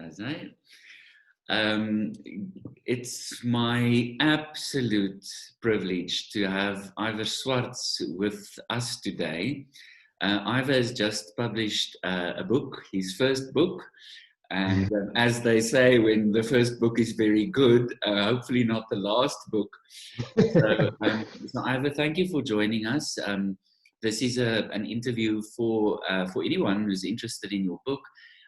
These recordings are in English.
As it's my absolute privilege to have Ivor Swartz with us today. Ivor has just published a book, his first book. And as they say, when the first book is very good, hopefully not the last book. So Ivor, thank you for joining us. This is an interview for anyone who's interested in your book.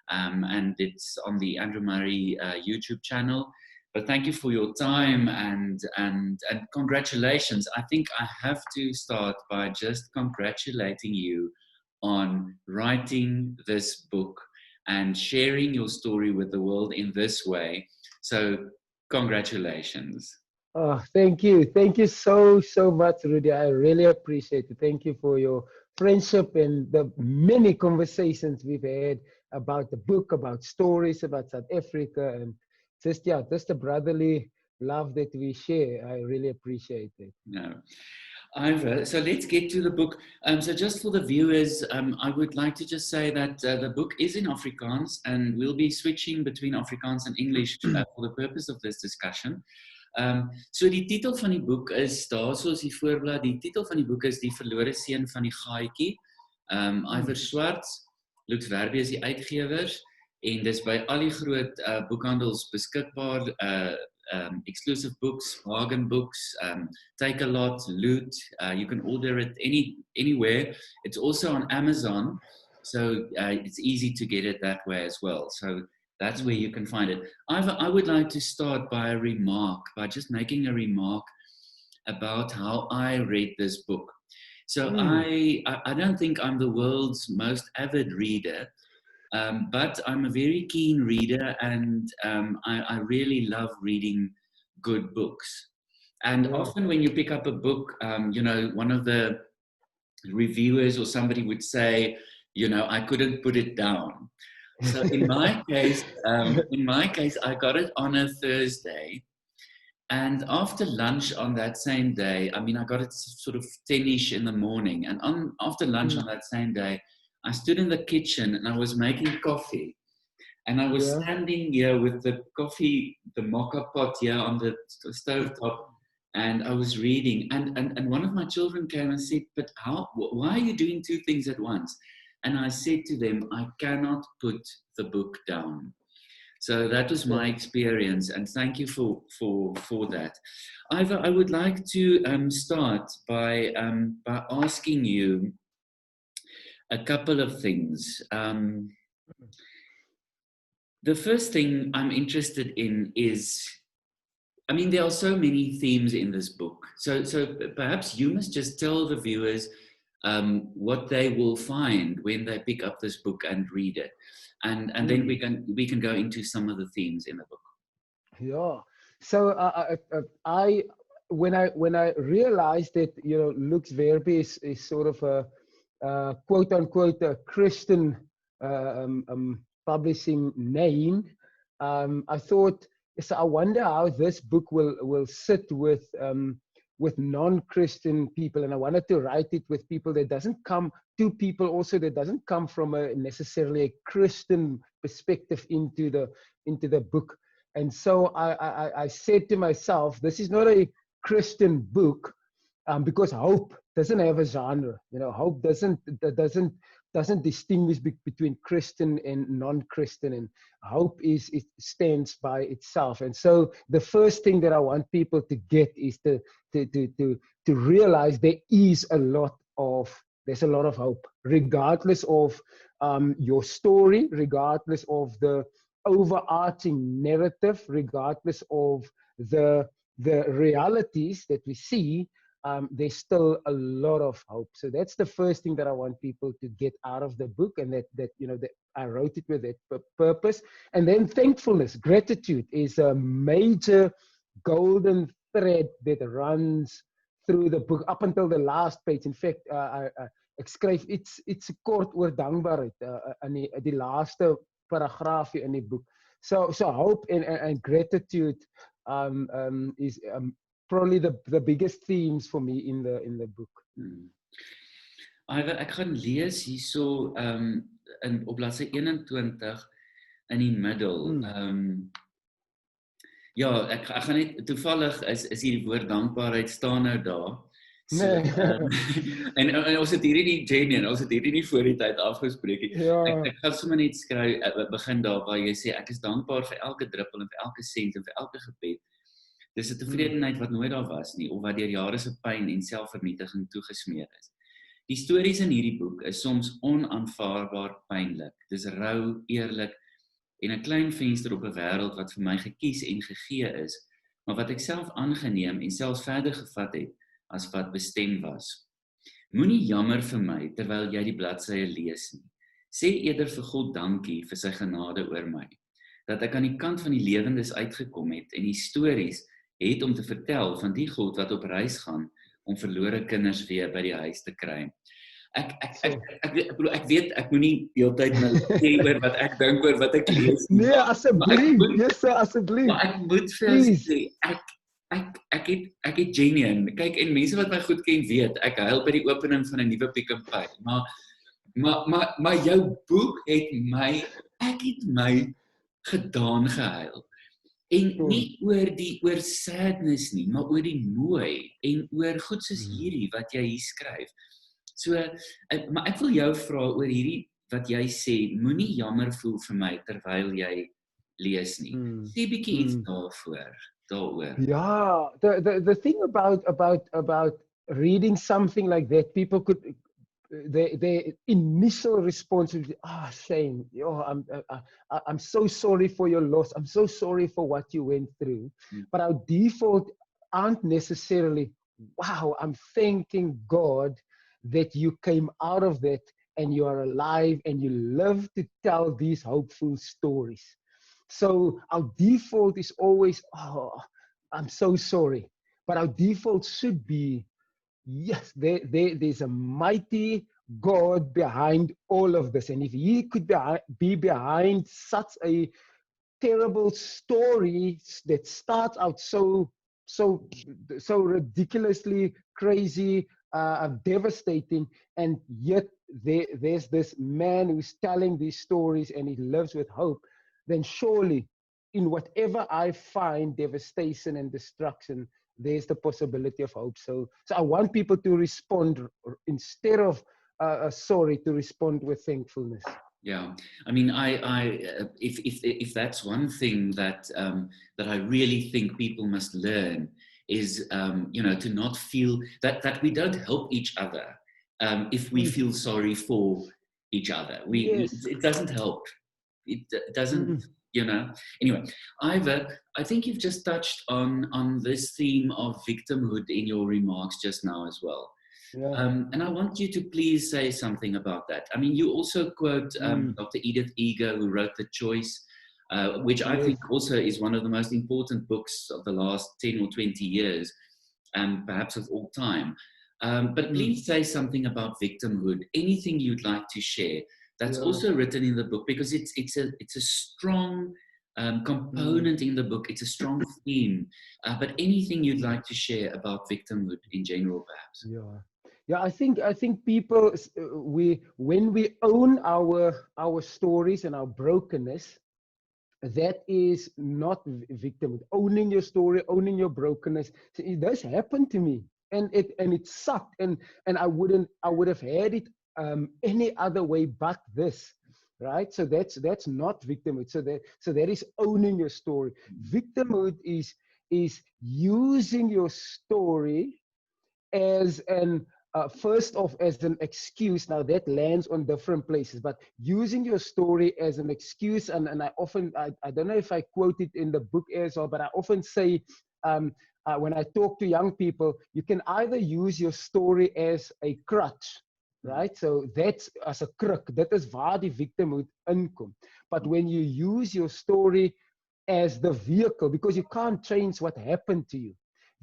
And it's on the Andrew Murray YouTube channel. But thank you for your time and congratulations. I think I have to start by just congratulating you on writing this book and sharing your story with the world in this way. So congratulations. Oh, thank you. Thank you so much, Rudi. I really appreciate it. Thank you for your friendship and the many conversations we've had about the book, about stories, about South Africa, and just the brotherly love that we share. I really appreciate it. No. Ivor, so let's get to the book. So just for the viewers, I would like to just say that the book is in Afrikaans and we'll be switching between Afrikaans and English for the purpose of this discussion. So die titel van die boek is daar soos die voorblad. Die titel van die boek is Die Verlore Seun van die Gaatjie. Ivor Swartz, Lux Verbi is die uitgewers en dis by al die groot boekhandels beskikbaar. Exclusive books, bargain books, Take a Lot, Loot. You can order it anywhere. It's also on Amazon, so it's easy to get it that way as well. So that's where you can find it. I would like to start by just making a remark about how I read this book. So I don't think I'm the world's most avid reader, but I'm a very keen reader, and I really love reading good books. And often when you pick up a book, one of the reviewers or somebody would say, I couldn't put it down. So in my case, I got it on a Thursday, and after lunch on that same day, I got it sort of 10-ish in the morning, and after lunch on that same day, I stood in the kitchen and I was making coffee, and I was standing here with the coffee, the mocha pot here on the stove top, and I was reading, and one of my children came and said, "But why are you doing two things at once?" And I said to them, I cannot put the book down. So that was my experience, and thank you for that. Ivor, I would like to start by asking you a couple of things. The first thing I'm interested in is, there are so many themes in this book. So perhaps you must just tell the viewers what they will find when they pick up this book and read it, and then we can go into some of the themes in the book. Yeah. So when I realized that Lux Verbi is sort of a quote unquote a Christian publishing name, I thought, so I wonder how this book will sit with non-Christian people, and I wanted to write it with people that doesn't come from a necessarily a Christian perspective into the book. And so I said to myself, this is not a Christian book, because hope doesn't have a genre. Hope doesn't distinguish between Christian and non-Christian, and hope it stands by itself. And so the first thing that I want people to get is to realize there's a lot of hope, regardless of your story, regardless of the overarching narrative, regardless of the realities that we see. There's still a lot of hope. So that's the first thing that I want people to get out of the book, and that I wrote it with that purpose. And then thankfulness, gratitude is a major golden thread that runs through the book up until the last page. In fact, ek skryf iets kort oor dankbaarheid in die laaste paragraafie in die boek. So hope and gratitude is probably the biggest themes for me in the book. Ivor, ek gaan lees hierso op bladsy 21 in die middel. Ja, ek gaan net toevallig is hierdie woord dankbaarheid staan nou daar. So Nee. en ons het hierdie nie genuine, ons het hierdie nie voor die tyd afgespreek nie. Ja. Ek gaan sommer net skryf begin daar waar jy sê ek is dankbaar vir elke druppel en vir elke sent en vir elke gebed. Dis 'n tevredenheid wat nooit daar was nie of wat deur jare se pyn en selfvernietiging toegesmeer is. Die stories in hierdie boek is soms onaanvaarbaar pynlik. Dis rou, eerlik en 'n klein venster op 'n wêreld wat vir my gekies en gegee is, maar wat ek self aangeneem en selfs verder gevat het as wat bestem was. Moenie jammer vir my terwyl jy die bladsye lees nie. Sê eerder vir God dankie vir sy genade oor my, dat ek aan die kant van die lewendes uitgekom het en die stories het om te vertel van die God wat op reis gaan om verlore kinders weer by die huis te kry. Ek weet ek moenie heeltyd nou sê oor wat ek dink oor wat ek lees nie. Nee, asseblief, asseblief. Maar ek moet vir sê ek het genuine. Kyk, en mense wat my goed ken weet, ek huil by die opening van 'n nuwe Pick n Pay. Maar jou boek het my gedaan gehuil. En nie oor sadness nie, maar oor die mooi en oor goed soos hierdie wat jy hier skryf. So, maar ek wil jou vra oor hierdie wat jy sê, moenie jammer voel vir my terwyl jy lees nie. Sê bietjie iets daaroor. Yeah, the thing about reading something like that, people could their initial response would be, Shane, I'm so sorry for your loss. I'm so sorry for what you went through. But our default aren't necessarily, wow, I'm thanking God that you came out of that and you are alive and you live to tell these hopeful stories. So our default is always, I'm so sorry. But our default should be, yes, there's a mighty God behind all of this. And if he could be behind such a terrible story that starts out so ridiculously crazy, devastating, and yet there's this man who's telling these stories and he lives with hope, then surely in whatever I find devastation and destruction, there's the possibility of hope. So I want people to respond instead of sorry, to respond with thankfulness. Yeah, I mean, if that's one thing that I really think people must learn is, to not feel that we don't help each other if we feel sorry for each other. It doesn't help. It doesn't. Anyway, Ivor, I think you've just touched on this theme of victimhood in your remarks just now as well. Yeah. And I want you to please say something about that. I mean, you also quote Dr. Edith Eger, who wrote The Choice, which I think also is one of the most important books of the last 10 or 20 years, and perhaps of all time. But please say something about victimhood, anything you'd like to share. That's also written in the book, because it's a strong component in the book. It's a strong theme. But anything you'd like to share about victimhood in general, perhaps. Yeah. I think people, when we own our stories and our brokenness, that is not victimhood. Owning your story, owning your brokenness. So it does happen to me, and it sucked, and I would have had it any other way but this, right? So that's not victimhood. So that is owning your story. Victimhood is using your story as an first off as an excuse. Now that lands on different places, but using your story as an excuse, and I often, I don't know if I quote it in the book as well, but I often say, when I talk to young people, you can either use your story as a crutch, right? So that's as a crook. That is waar die victimhood inkom. But when you use your story as the vehicle, because you can't change what happened to you.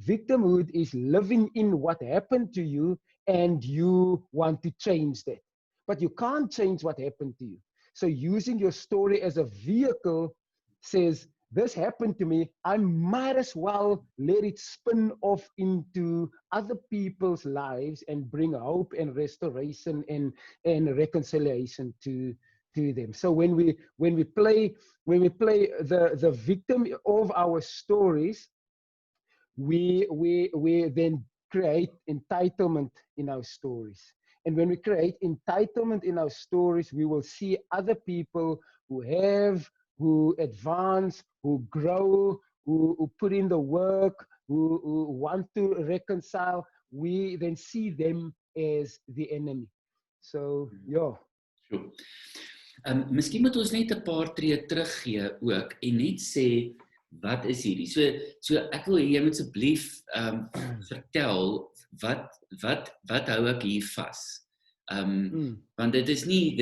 Victimhood is living in what happened to you and you want to change that. But you can't change what happened to you. So using your story as a vehicle says, this happened to me, I might as well let it spin off into other people's lives and bring hope and restoration and reconciliation to to them. So when we play the victim of our stories, we then create entitlement in our stories. And when we create entitlement in our stories, we will see other people who advance, who grow, who put in the work, who want to reconcile. We then see them as the enemy. So, yeah. Sure. Miskien moet ons net 'n paar tree teruggee ook en net sê wat is hierdie? So ek wil jy moet asseblief vertel wat hou ek hier vas? Want dit is nie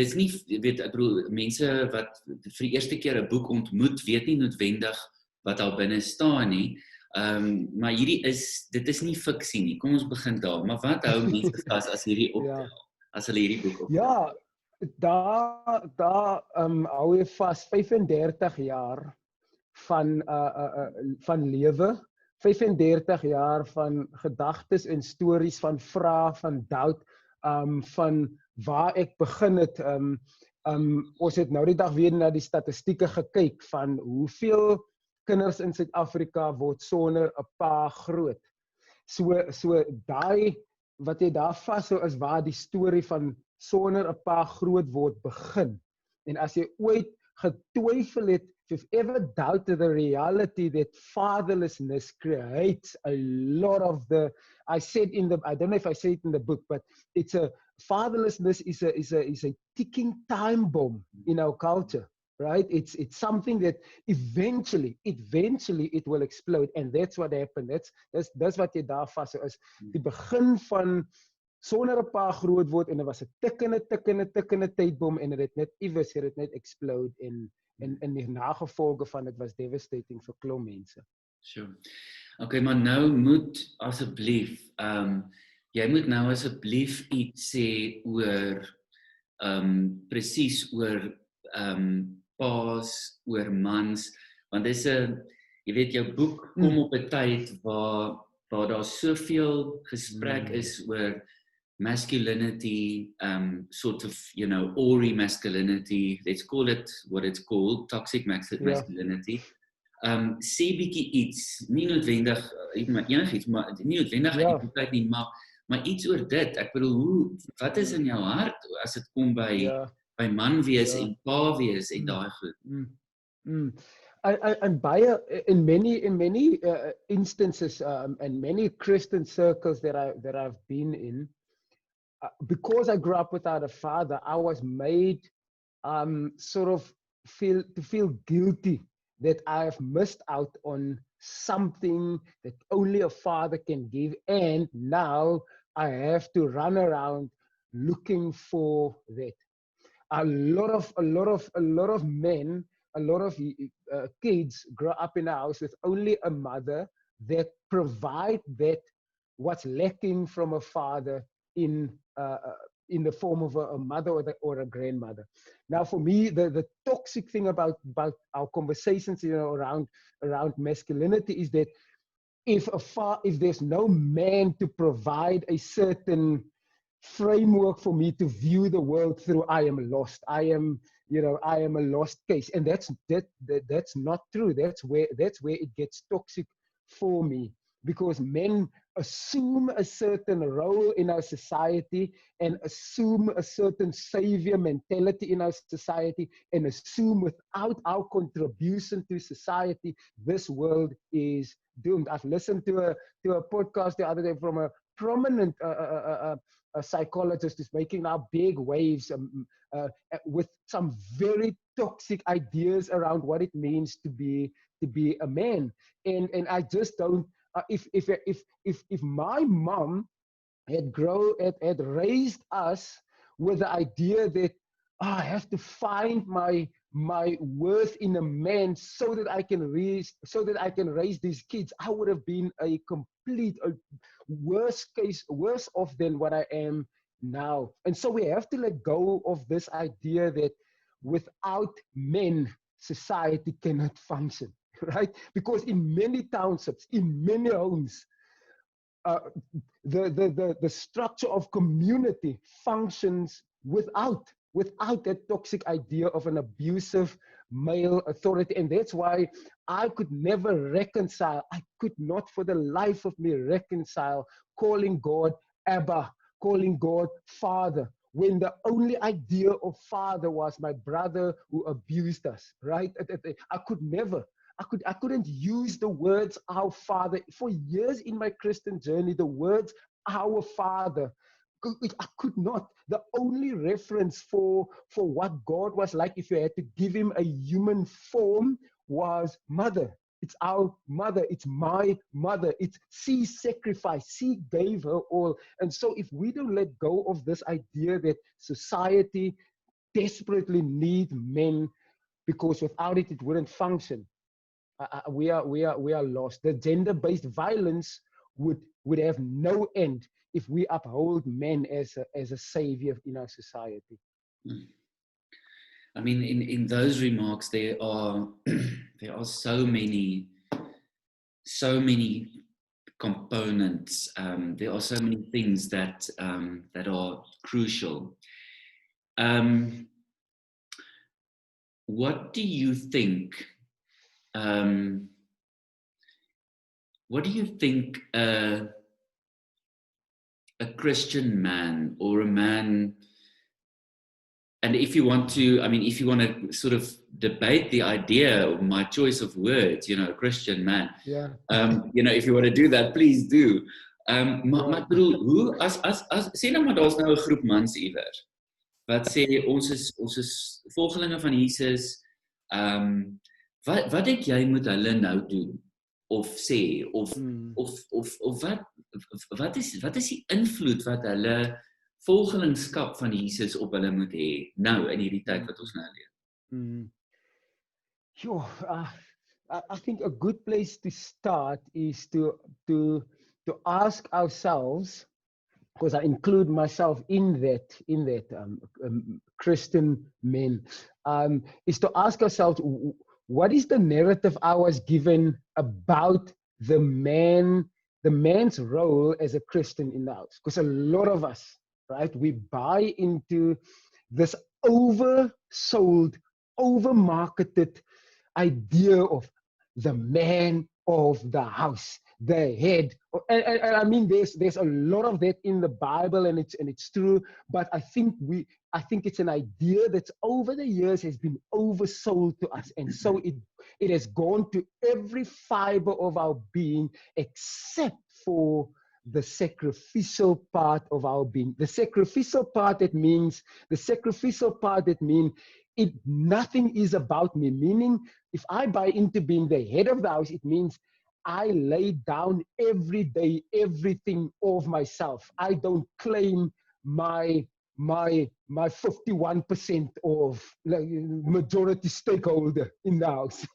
weet ek bedoel mense wat vir die eerste keer 'n boek ontmoet weet nie noodwendig wat daar binne staan nie. Maar dit is nie fiksie nie. Kom ons begin daar. Maar wat hou mense vas as hierdie optel? As hulle hierdie boek optel? Ja, daar hou jy vas 35 jaar van lewe, 35 jaar van gedagtes en stories, van vrae, van doubt, van waar ek begin het. Ons het nou die dag weer na die statistieke gekyk van hoeveel kinders in Suid-Afrika word sonder 'n pa groot. So daai wat jy daar vashou is waar die storie van sonder 'n pa groot word begin. En as jy ooit getwyfel het, if you've ever doubted the reality that fatherlessness creates a lot of I don't know if I said it in the book, but fatherlessness is a ticking time bomb in our culture, right? It's something that eventually it will explode, and that's what happened. That's wat jy daar vashou is. Die begin van sonder 'n pa groot word, en dit was 'n tikkende tydbom, en dit het net explode, en die nagevolge van dit was devastating vir klomp mense. Sure. Okay, maar nou moet asseblief jy moet nou asseblief iets sê oor presies oor paas, oor mans, want dis jy weet jou boek kom op 'n tyd waar daar soveel gesprek is oor masculinity, sort of, Ori masculinity, let's call it what it's called, toxic masculinity. Sê bietjie iets, nie noodwendig enigiets, maar nie noodwendig uit die tyd nie, maar iets oor dit. Ek bedoel, wat is in jou hart as dit kom by man wees en pa wees en daai goed? And in many instances, and many Christian circles that I've been in, because I grew up without a father, I was made sort of feel guilty that I have missed out on something that only a father can give, and now I have to run around looking for that. A lot of men, a lot of kids grow up in a house with only a mother that provide that what's lacking from a father in the form of a mother or a grandmother. Now, for me, the toxic thing about our conversations, around masculinity is that if there's no man to provide a certain framework for me to view the world through, I am lost. I am a lost case, and that's not true. That's where it gets toxic for me, because men assume a certain role in our society and assume a certain savior mentality in our society, and assume without our contribution to society, this world is doomed. I've listened to a podcast the other day from a prominent a psychologist who's making now big waves with some very toxic ideas around what it means to be a man, and I just don't. If my mom had raised us with the idea that I have to find my worth in a man so that I can raise these kids, I would have been a complete worse off than what I am now. And so we have to let go of this idea that without men, society cannot function. Right? Because in many townships, in many homes, the structure of community functions without without that toxic idea of an abusive male authority. And that's why I could never reconcile. I could not for the life of me reconcile calling God Abba, calling God Father, when the only idea of father was my brother who abused us, right? I could never. I couldn't use the words our father. For years in my Christian journey, the words our father, I could not. The only reference for what God was like, if you had to give him a human form, was mother. It's our mother. It's my mother. It's she sacrificed. She gave her all. And so if we don't let go of this idea that society desperately need men, because without it, it wouldn't function, we are lost. The gender-based violence would have no end if we uphold men as a savior in our society. I mean, in those remarks, there are there are so many components. There are so many things that that are crucial. What do you think? What do you think a Christian man, or a man, and if you want to, I mean, if you want to sort of debate the idea of my choice of words, you know, a Christian man, Yeah. you know, if you want to do that, please do. Maar ek bedoel, hoe as sê nou maar daar's nou 'n groep mans iewers wat sê ons is volgelinge van Jesus. Wat dink jy moet hulle nou doen of sê of wat is die invloed wat hulle volgelingskap van Jesus op hulle moet hê nou in hierdie tyd wat ons nou leef? Sure. I think a good place to start is to ask ourselves, because I include myself in that Christian men, is to ask ourselves, what is the narrative I was given about the man's role as a Christian in the house? Because a lot of us, right, we buy into this oversold, overmarketed idea of the man of the house, the head. And I mean, there's a lot of that in the Bible, and it's true. But I think it's an idea that's over the years has been oversold to us, and so it has gone to every fiber of our being, except for the sacrificial part of our being. The sacrificial part that means nothing is about me. Meaning, if I buy into being the head of the house, it means I lay down every day everything of myself. I don't claim my 51% of majority stakeholder in the house.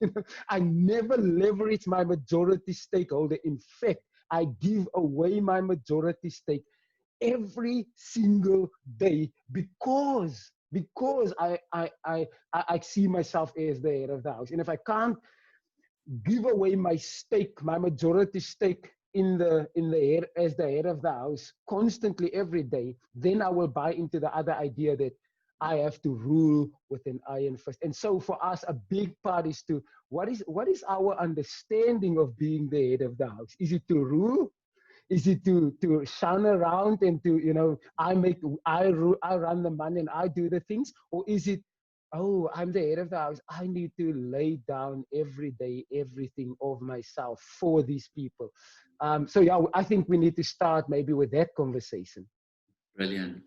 I never leverage my majority stakeholder. In fact, I give away my majority stake every single day because I see myself as the head of the house. And if I can't give away my stake, my majority stake in the head, as the head of the house constantly every day, then I will buy into the other idea that I have to rule with an iron fist. And so for us, a big part is to, what is our understanding of being the head of the house? Is it to rule? Is it to shun around and to, you know, I run the money and I do the things? Or is it, oh, I'm the head of the house, I need to lay down every day everything of myself for these people? So yeah, I think we need to start maybe with that conversation. Brilliant.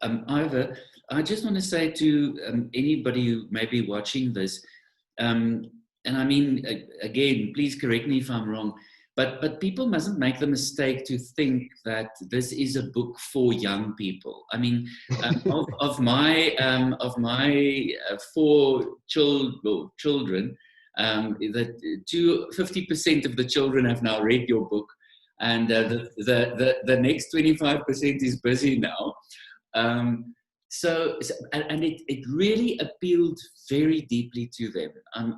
Ivor, I just want to say to anybody who may be watching this, and I mean, again, please correct me if I'm wrong, but people mustn't make the mistake to think that this is a book for young people. I mean, of my 4 children, that 50% of the children have now read your book, and the next 25% is busy now. So it really appealed very deeply to them.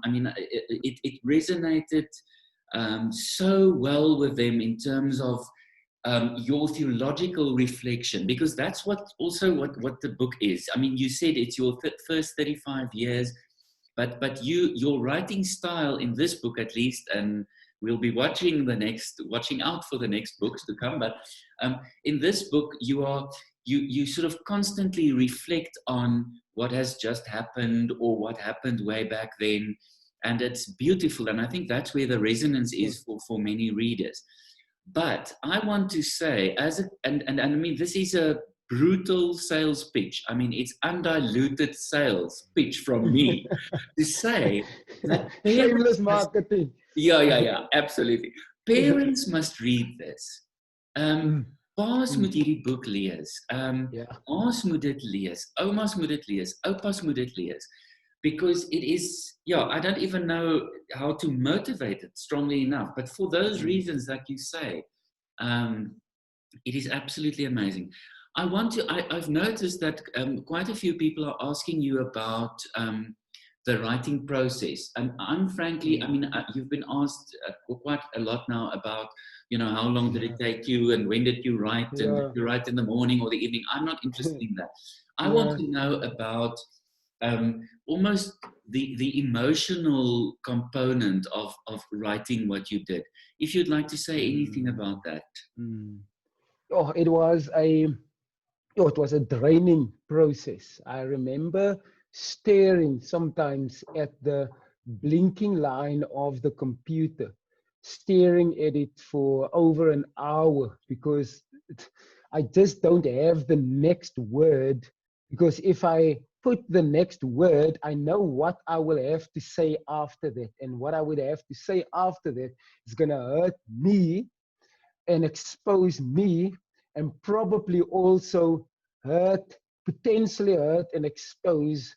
I mean, it resonated so well with them in terms of your theological reflection, because that's what the book is. I mean, you said it's your first 35 years, but your writing style in this book, at least, and we'll be watching out for the next books to come. But in this book, you sort of constantly reflect on what has just happened or what happened way back then, and it's beautiful. And I think that's where the resonance is for many readers. But I want to say, and I mean, this is a brutal sales pitch. I mean, it's undiluted sales pitch from me to say that Shameless marketing. Yeah, absolutely. Parents must read this. Pa's moet hierdie boek lees. Ma's moet dit lees. Oma's moet dit lees. Opa's moet dit lees. Because it is, I don't even know how to motivate it strongly enough. But for those reasons that you say, it is absolutely amazing. I've noticed that quite a few people are asking you about the writing process. And I'm frankly, I mean, you've been asked quite a lot now about, how long did it take you and when did you write, and did you write in the morning or the evening? I'm not interested in that. I want to know about almost the emotional component of writing what you did. If you'd like to say anything about that. It was a draining process. I remember staring sometimes at the blinking line of the computer, staring at it for over an hour, because I just don't have the next word. Because if I put the next word, I know what I will have to say after that. And what I would have to say after that is going to hurt me and expose me, and probably also potentially hurt and expose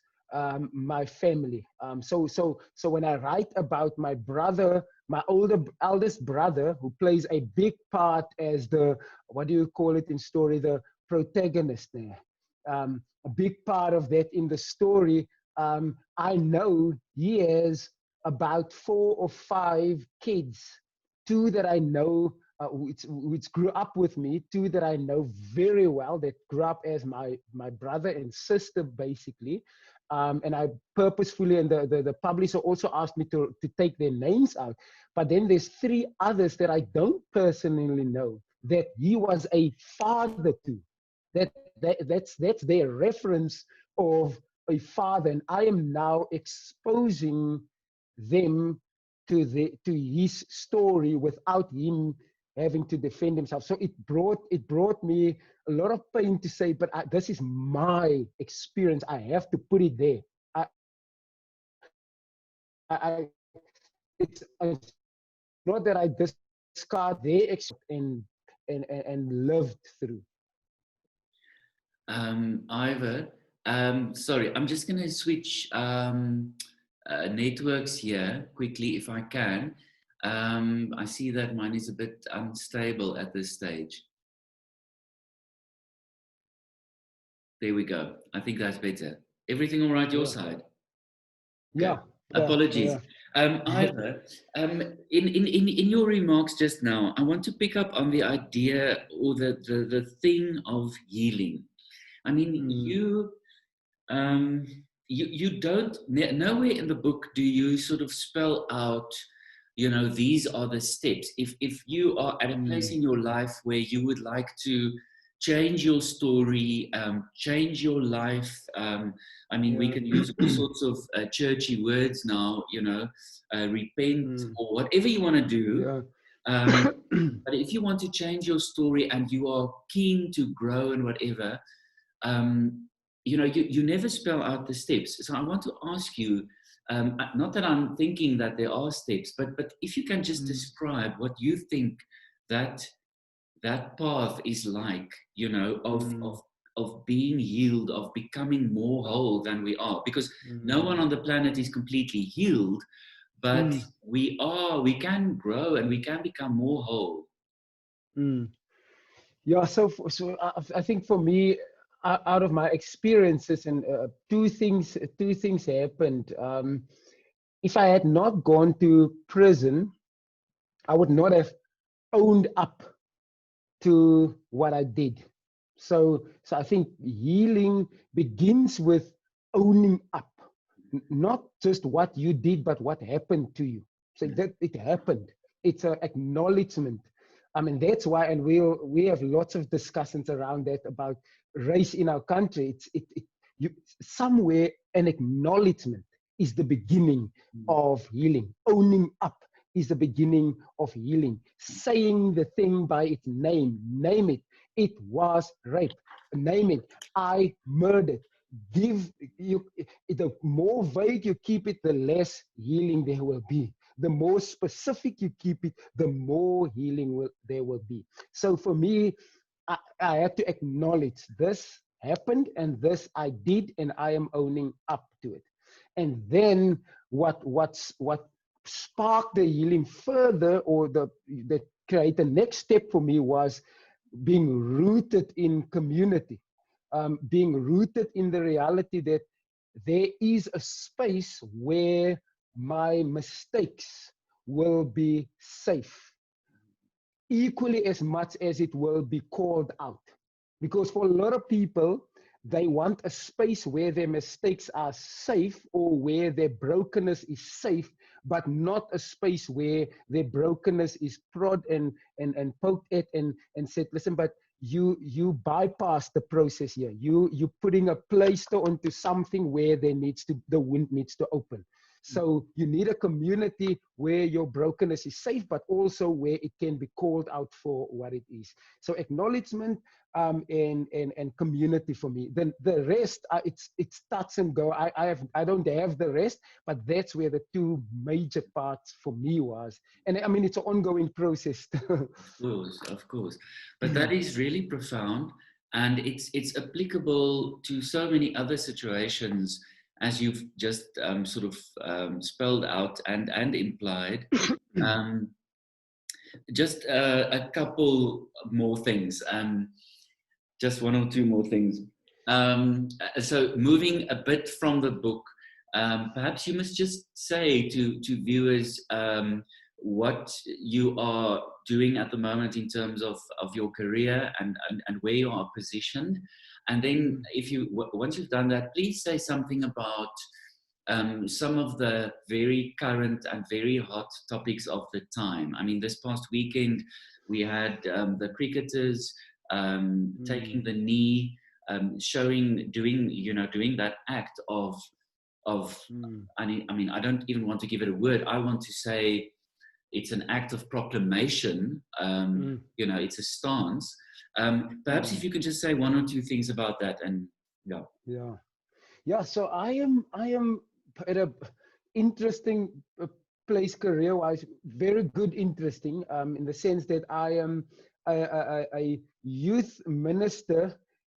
my family. So when I write about my brother, my eldest brother, who plays a big part as the, what do you call it in story, the protagonist there. A big part of that in the story, I know he has about 4 or 5 kids, 2 that I know, which grew up with me, 2 that I know very well, that grew up as my brother and sister, basically. And I purposefully, and the publisher also asked me to take their names out. But then there's 3 others that I don't personally know, that he was a father to. That's their reference of a father. And I am now exposing them to his story without him having to defend himself. So it brought me a lot of pain to say, but this is my experience. I have to put it there. It's not that I discard their experience and lived through. Ivor, sorry, I'm just going to switch networks here quickly if I can. I see that mine is a bit unstable at this stage. There we go. I think that's better. Everything all right your side? Okay. Yeah. Apologies. Ivor, in your remarks just now, I want to pick up on the idea or the thing of healing. I mean, you don't, nowhere in the book do you sort of spell out, these are the steps. If you are at a place in your life where you would like to change your story, change your life. I mean, we can use all sorts of churchy words now, repent or whatever you want to do. But if you want to change your story and you are keen to grow and whatever, you never spell out the steps. So I want to ask you, not that I'm thinking that there are steps, but if you can just describe what you think that path is like, of being healed, of becoming more whole than we are. Because no one on the planet is completely healed, but we can grow and we can become more whole. Yeah, so I think for me, out of my experiences, and 2 things happened. If I had not gone to prison, I would not have owned up to what I did. So I think healing begins with owning up, not just what you did, but what happened to you. So that it happened. It's an acknowledgement. I mean, that's why, and we have lots of discussions around that about race in our country. You, somewhere an acknowledgement is the beginning of healing. Owning up is the beginning of healing. Saying the thing by its name. Name it. It was rape. Name it. I murdered. Give you the more vague you keep it, the less healing there will be. The more specific you keep it, the more healing there will be. So for me, I had to acknowledge this happened and this I did, and I am owning up to it. And then what sparked the healing further, or the create the next step for me, was being rooted in community, being rooted in the reality that there is a space where my mistakes will be safe, equally as much as it will be called out. Because for a lot of people, they want a space where their mistakes are safe, or where their brokenness is safe, but not a space where their brokenness is prod and poked at and said, listen, but you bypass the process here. You putting a plaster onto something where there needs to, the wound needs to open. So you need a community where your brokenness is safe, but also where it can be called out for what it is. So acknowledgement and community for me. Then the rest, it's touch and go. I don't have the rest, but that's where the two major parts for me was. And I mean, it's an ongoing process. Of course. But that is really profound, and it's applicable to so many other situations, as you've just sort of spelled out and implied. Just a couple more things, just one or two more things. So moving a bit from the book, perhaps you must just say to viewers what you are doing at the moment in terms of your career and where you are positioned. And then if you, once you've done that, please say something about some of the very current and very hot topics of the time. I mean, this past weekend, we had the cricketers taking the knee, doing that act of I mean, I don't even want to give it a word. I want to say it's an act of proclamation. It's a stance. Perhaps if you can just say one or two things about that, and yeah. So I am at a interesting place career-wise, very good, interesting, in the sense that I am a youth minister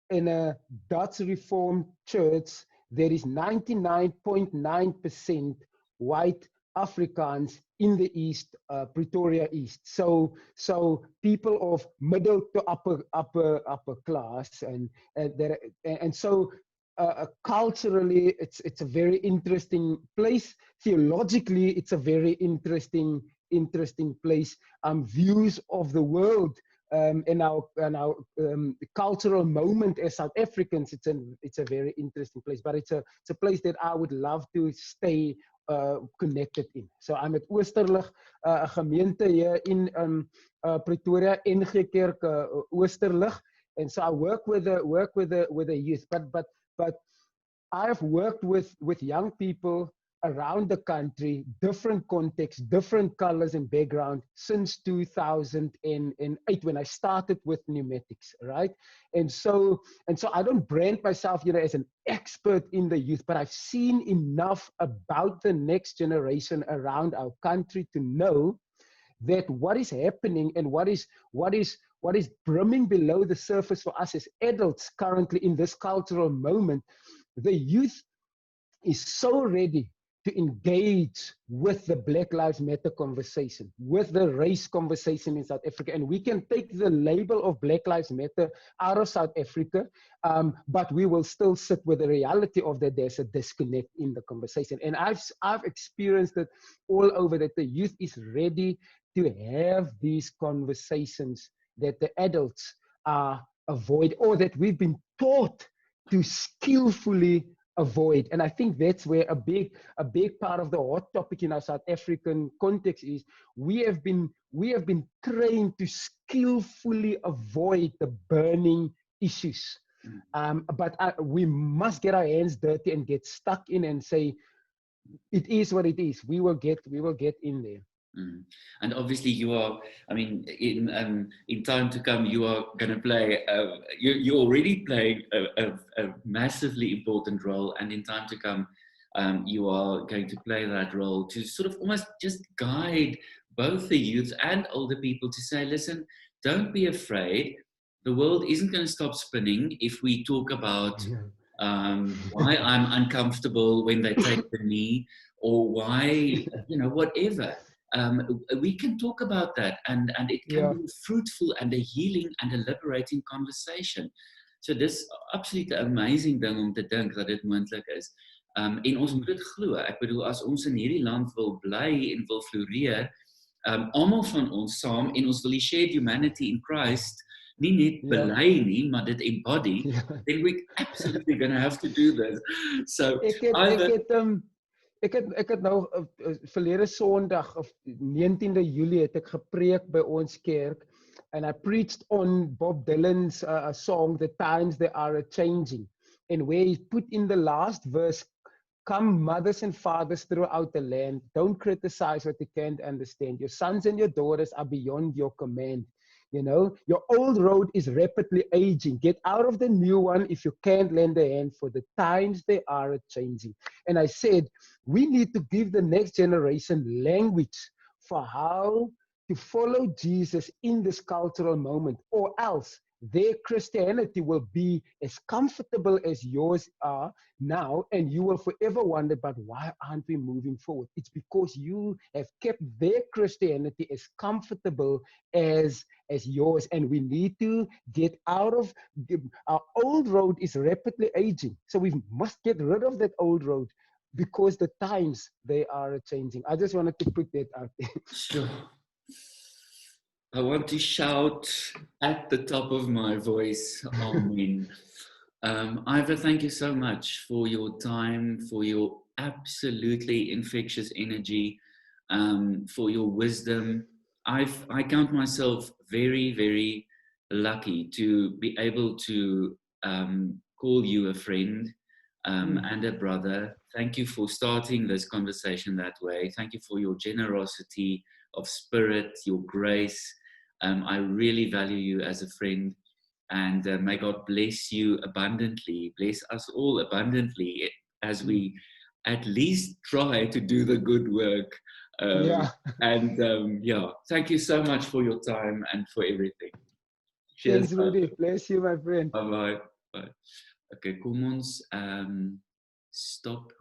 in a Dutch Reformed church that is 99.9% white Afrikaans in the East, Pretoria East. So people of middle to upper class, and so culturally, it's a very interesting place. Theologically, it's a very interesting place. Views of the world, in our cultural moment as South Africans, it's a very interesting place. But it's a place that I would love to stay connected in. So I'm at Oosterlig, a gemeente here in Pretoria, NG Kerk Oosterlig, and so I work with the youth. But I've worked with young people around the country, different contexts, different colors and background, since 2008, when I started with pneumatics, right? And so I don't brand myself, as an expert in the youth, but I've seen enough about the next generation around our country to know that what is happening and what is brimming below the surface for us as adults currently in this cultural moment. The youth is so ready to engage with the Black Lives Matter conversation, with the race conversation in South Africa. And we can take the label of Black Lives Matter out of South Africa, but we will still sit with the reality of that there's a disconnect in the conversation. And I've experienced it all over, that the youth is ready to have these conversations that the adults avoid, or that we've been taught to skillfully avoid. And I think that's where a big part of the hot topic in our South African context is we have been trained to skillfully avoid the burning issues. But we must get our hands dirty and get stuck in and say, it is what it is. We will get in there. And obviously you are, I mean, in time to come, you are going to play, you're already playing a massively important role, and in time to come, you are going to play that role to sort of almost just guide both the youth and older people to say, listen, don't be afraid. The world isn't going to stop spinning if we talk about why I'm uncomfortable when they take the knee, or why, whatever. We can talk about that, and it can be a fruitful and a healing and a liberating conversation. So dis absoluut 'n amazing ding om te dink dat dit moontlik is. En ons moet dit glo. Ek bedoel, as ons in hierdie land wil bly en wil floreer, almal van ons saam, en ons wil die shared humanity in Christ nie net bely nie, maar dit embody, then we're absolutely going to have to do this. So Ek het nou verlede Sondag of 19de Julie het ek gepreek by ons kerk, and I preached on Bob Dylan's song The Times They Are A-Changing, and where he put in the last verse, come mothers and fathers throughout the land, don't criticize what you can't understand. Your sons and your daughters are beyond your command. Your old road is rapidly aging. Get out of the new one if you can't lend a hand, for the times they are changing. And I said, we need to give the next generation language for how to follow Jesus in this cultural moment, or else their Christianity will be as comfortable as yours are now, and you will forever wonder, but why aren't we moving forward? It's because you have kept their Christianity as comfortable as yours, and we need to get out of our old road is rapidly aging, so we must get rid of that old road because the times they are changing. I just wanted to put that out there. Sure. I want to shout at the top of my voice, Amen. Ivor, thank you so much for your time, for your absolutely infectious energy, for your wisdom. I count myself very, very lucky to be able to call you a friend and a brother. Thank you for starting this conversation that way. Thank you for your generosity of spirit, your grace. I really value you as a friend, and may God bless you abundantly, bless us all abundantly as we at least try to do the good work. And thank you so much for your time and for everything. Cheers. Thanks, Rudi. Bless you, my friend. Bye-bye. Bye. Okay, kom ons stop